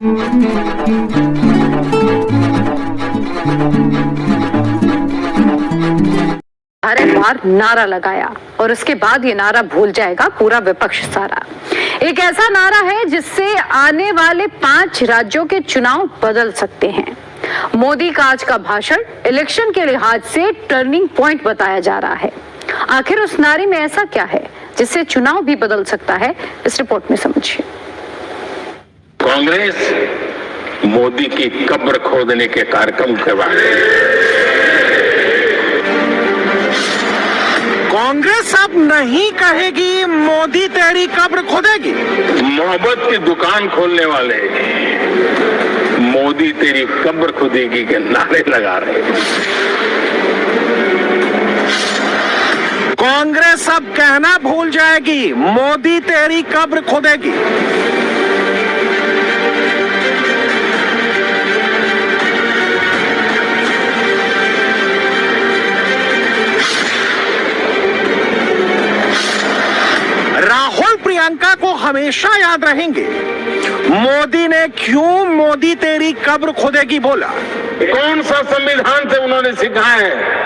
हर बार नारा लगाया और उसके बाद ये नारा भूल जाएगा पूरा विपक्ष सारा। एक ऐसा नारा है जिससे आने वाले 5 राज्यों के चुनाव बदल सकते हैं। मोदी का आज का भाषण इलेक्शन के लिहाज से टर्निंग पॉइंट बताया जा रहा है। आखिर उस नारे में ऐसा क्या है जिससे चुनाव भी बदल सकता है, इस रिपोर्ट में समझिए। कांग्रेस मोदी की कब्र खोदने के कार्यक्रम के बारे में कांग्रेस अब नहीं कहेगी मोदी तेरी कब्र खोदेगी। मोहब्बत की दुकान खोलने वाले मोदी तेरी कब्र खोदेगी के नारे लगा रहे हैं। कांग्रेस अब कहना भूल जाएगी मोदी तेरी कब्र खोदेगी। राहुल प्रियंका को हमेशा याद रहेंगे मोदी ने क्यों मोदी तेरी कब्र खोदेगी बोला। कौन सा संविधान से उन्होंने सिखाया है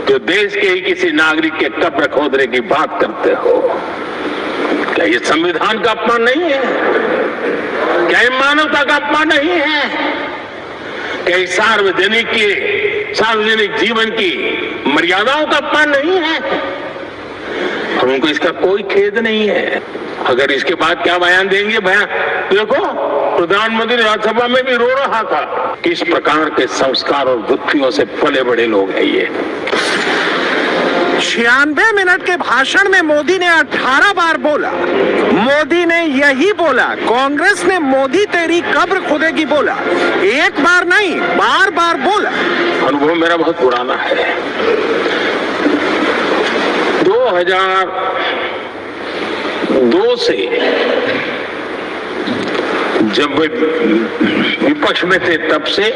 जो देश के ही किसी नागरिक के कब्र खोदने की बात करते हो? क्या ये संविधान का अपमान नहीं है? क्या ये मानवता का अपमान नहीं है? क्या ये सार्वजनिक जीवन की मर्यादाओं का अपमान नहीं है? और उनको इसका कोई खेद नहीं है। अगर इसके बाद क्या बयान देंगे, बयान देखो, प्रधानमंत्री राज्यसभा में भी रो रहा था। किस प्रकार के संस्कार और वृत्तियों से पले बड़े लोग हैं ये। 96 मिनट के भाषण में मोदी ने 18 बार बोला। मोदी ने यही बोला, कांग्रेस ने मोदी तेरी कब्र खोदेगी बोला। एक बार नहीं, बार बार बोला। अनुभव मेरा बहुत पुराना है। 2002 से जब विपक्ष में थे तब से,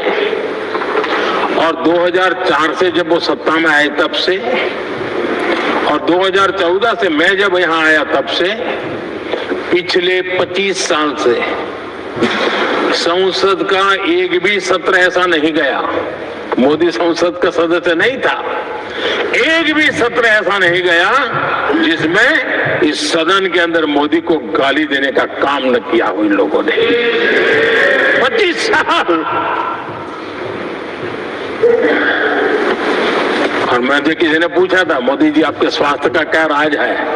और 2004 से जब वो सत्ता में आए तब से, और 2014 से मैं जब यहां आया तब से, पिछले 25 साल से संसद का एक भी सत्र ऐसा नहीं गया, मोदी संसद का सदस्य नहीं था, एक भी सत्र ऐसा नहीं गया जिसमें इस सदन के अंदर मोदी को गाली देने का काम न किया हो इन लोगों ने। 25 साल। और मुझे किसी ने पूछा था, मोदी जी आपके स्वास्थ्य का क्या राज है?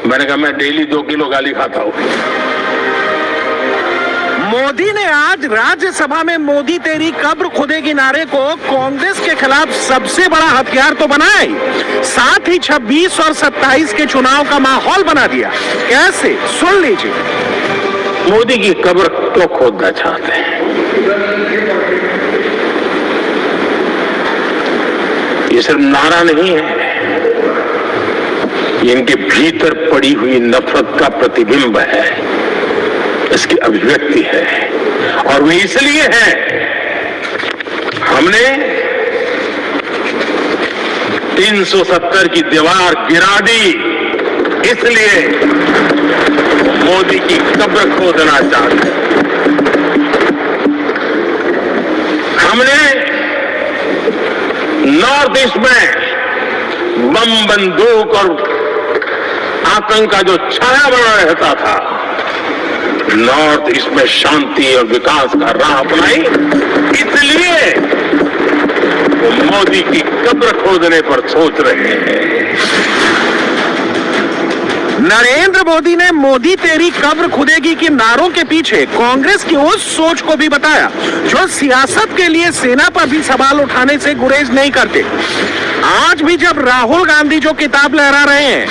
मैंने कहा, मैं डेली 2 किलो गाली खाता हूं। मोदी ने आज राज्यसभा में मोदी तेरी कब्र खोदेगी नारे को कांग्रेस के खिलाफ सबसे बड़ा हथियार तो बनाया ही, साथ ही 26 और 27 के चुनाव का माहौल बना दिया। कैसे, सुन लीजिए। मोदी की कब्र क्यों खोदना चाहते हैं? ये सिर्फ नारा नहीं है, ये इनके भीतर पड़ी हुई नफरत का प्रतिबिंब है, इसकी अभिव्यक्ति है। और वो इसलिए है, हमने 370 की दीवार गिरा दी, इसलिए मोदी की कब्र खोदना चाहते हैं। हमने नॉर्थ ईस्ट में बम, बंदूक और आतंक का जो छाया बना रहता था, नॉर्थ ईस्ट में शांति और विकास का राह अपनाई, इसलिए वो मोदी की कब्र खोदने पर सोच रहे हैं। नरेंद्र मोदी ने मोदी तेरी कब्र खुदेगी के नारों के पीछे कांग्रेस की उस सोच को भी बताया जो सियासत के लिए सेना पर भी सवाल उठाने से गुरेज नहीं करते। आज भी जब राहुल गांधी जो किताब लहरा रहे हैं,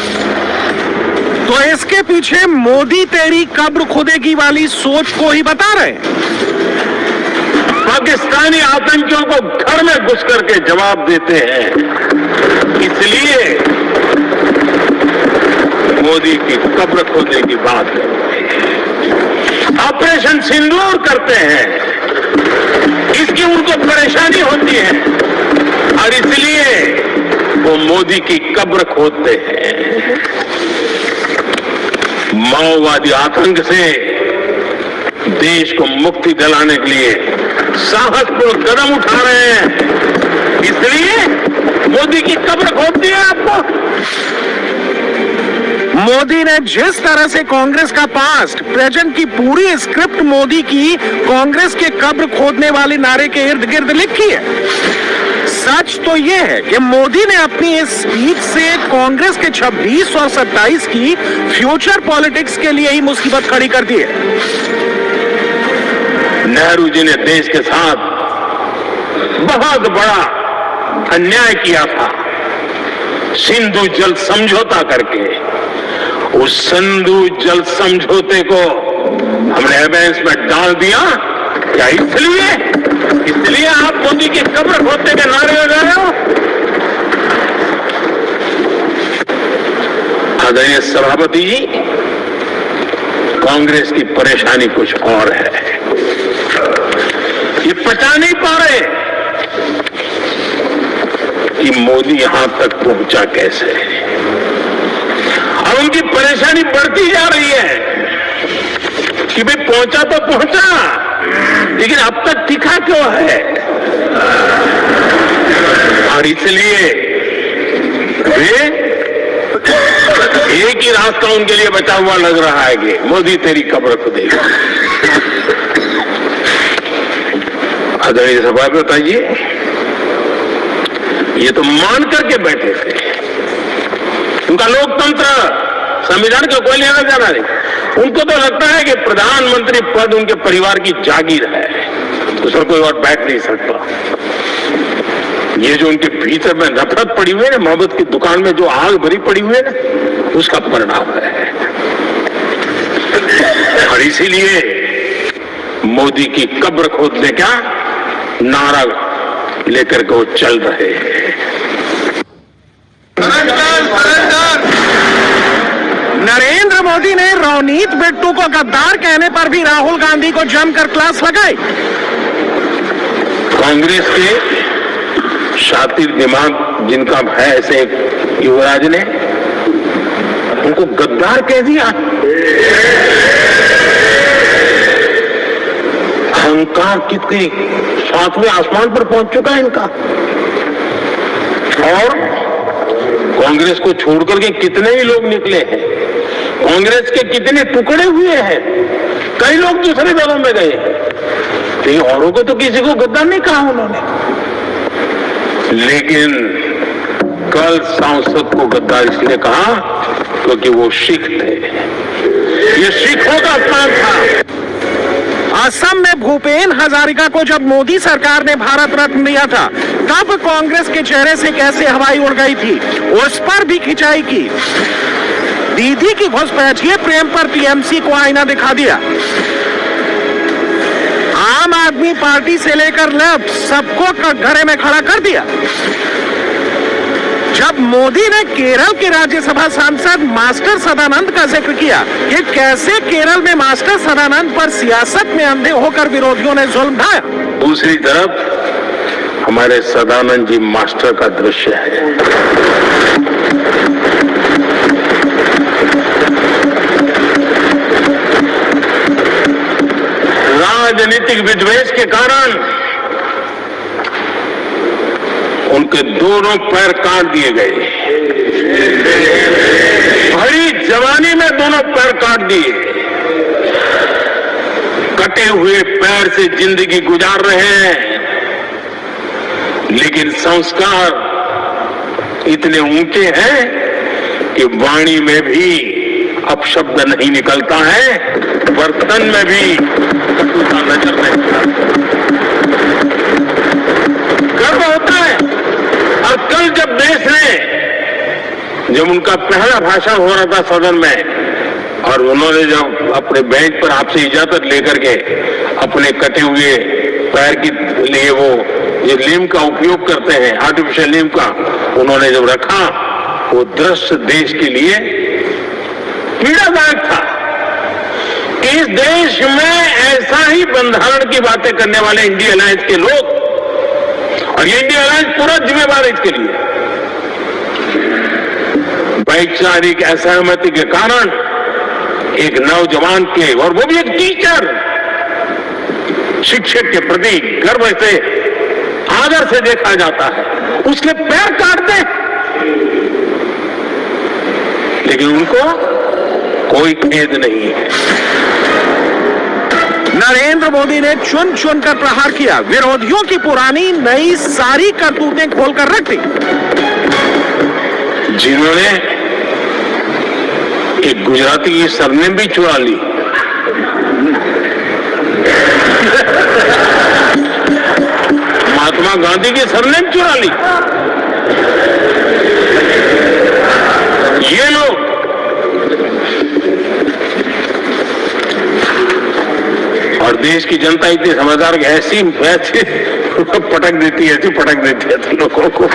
तो इसके पीछे मोदी तेरी कब्र खुदेगी वाली सोच को ही बता रहे हैं। पाकिस्तानी आतंकियों को घर में घुस करके जवाब देते हैं, इसलिए मोदी की कब्र खोदने की बात करते हैं। ऑपरेशन सिंदूर करते हैं, इसकी उनको परेशानी होती है और इसलिए वो मोदी की कब्र खोदते हैं। माओवादी आतंक से देश को मुक्ति दिलाने के लिए साहसपूर्ण कदम उठा रहे हैं, इसलिए मोदी की कब्र खोदनी है आपको। मोदी ने जिस तरह से कांग्रेस का पास्ट प्रेजेंट की पूरी स्क्रिप्ट मोदी की कांग्रेस के कब्र खोदने वाले नारे के इर्द गिर्द लिखी है, सच तो यह है कि मोदी ने अपनी इस स्पीच से कांग्रेस के 26 और 27 की फ्यूचर पॉलिटिक्स के लिए ही मुसीबत खड़ी कर दी है। नेहरू जी ने देश के साथ बहुत बड़ा अन्याय किया था, सिंधु जल समझौता करके। उस सिंधु जल समझौते को हमने एवेंस में डाल दिया, क्या इसलिए आप मोदी की कब्र खोदने के नारे लगा रहे हो? आदरणीय सभापति जी, कांग्रेस की परेशानी कुछ और है। ये पता नहीं पा रहे कि मोदी यहां तक पहुंचा कैसे। अब उनकी परेशानी बढ़ती जा रही है कि भाई पहुंचा तो पहुंचा, लेकिन अब तक टिका क्यों है? और इसलिए वे एक ही रास्ता उनके लिए बचा हुआ लग रहा है कि मोदी तेरी कब्र खुदेगा। आदरणीय सभा में बताइए, ये तो मान करके बैठे थे, उनका लोकतंत्र संविधान को कोई लेना जाना नहीं। उनको तो लगता है कि प्रधानमंत्री पद उनके परिवार की जागीर है, उस पर कोई और बैठ नहीं सकता। ये जो उनके भीतर में नफरत पड़ी हुई है ना, मोहब्बत की दुकान में जो आग भरी पड़ी हुई है ना, उसका परिणाम है। और इसीलिए मोदी की कब्र खोदने का नारा लेकर के वो चल रहे हैं। नरेंद्र मोदी ने रवनीत बिट्टू को गद्दार कहने पर भी राहुल गांधी को जमकर क्लास लगाई। कांग्रेस के शातिर दिमाग जिनका है, ऐसे एक युवराज ने उनको गद्दार कह दिया। अहंकार कितने 7वें आसमान पर पहुंच चुका है इनका। और कांग्रेस को छोड़कर के कितने ही लोग निकले हैं, कांग्रेस के कितने टुकड़े हुए हैं, कई लोग दूसरे दलों में गए हैं, लेकिन औरों को तो किसी को गद्दार नहीं कहा उन्होंने। लेकिन कल सांसद को गद्दार इसलिए कहा क्योंकि वो सिख थे, ये सिखों का स्थान था। असम में भूपेन हजारिका को जब मोदी सरकार ने भारत रत्न दिया था, तब कांग्रेस के चेहरे से कैसे हवाई उड़ गई थी, उस पर भी खिंचाई की। दीदी की घुसपैठिए प्रेम पर टीएमसी को आईना दिखा दिया। आम आदमी पार्टी से लेकर लेफ्ट सबको कटघरे में खड़ा कर दिया। जब मोदी ने केरल के राज्यसभा सांसद मास्टर सदानंद का जिक्र किया कि कैसे केरल में मास्टर सदानंद पर सियासत में अंधे होकर विरोधियों ने जुल्म ढाया, दूसरी तरफ हमारे सदानंद जी मास्टर का दृश्य है। राजनीतिक विद्वेष के कारण उनके दोनों पैर काट दिए गए। भरी जवानी में दोनों पैर काट दिए। कटे हुए पैर से जिंदगी गुजार रहे हैं, लेकिन संस्कार इतने ऊंचे हैं कि वाणी में भी अपशब्द नहीं निकलता है, बर्तन में भी कटुता नजर नहीं आता। गर्व होता है। और कल जब देश ने, जब उनका पहला भाषण हो रहा था सदन में, और उन्होंने जब अपने बेंच पर आपसे इजाजत लेकर के अपने कटे हुए पैर के लिए वो ये लीम का उपयोग करते हैं, आर्टिफिशियल लीम का, उन्होंने जब रखा, वो दृश्य देश के लिए पीड़ादायक था। इस देश में ऐसा ही बंधारण की बातें करने वाले इंडिया अलायंस के लोग, और ये इंडिया अलायंस पूरा जिम्मेवार है इसके लिए, वैचारिक असहमति के कारण एक नौजवान के, और वो भी एक टीचर, शिक्षक के प्रति गर्व से आदर से देखा जाता है, उसके पैर काटते हैं, लेकिन उनको कोई खेद नहीं है। नरेंद्र मोदी ने चुन चुन कर प्रहार किया, विरोधियों की पुरानी नई सारी करतूतें खोलकर रख दी। जिन्होंने एक गुजराती की सरनेम भी चुरा ली, महात्मा गांधी की सरनेम चुरा ली, ये लोग और देश की जनता इतनी समझदार ऐसी पटक देती है लोगों को।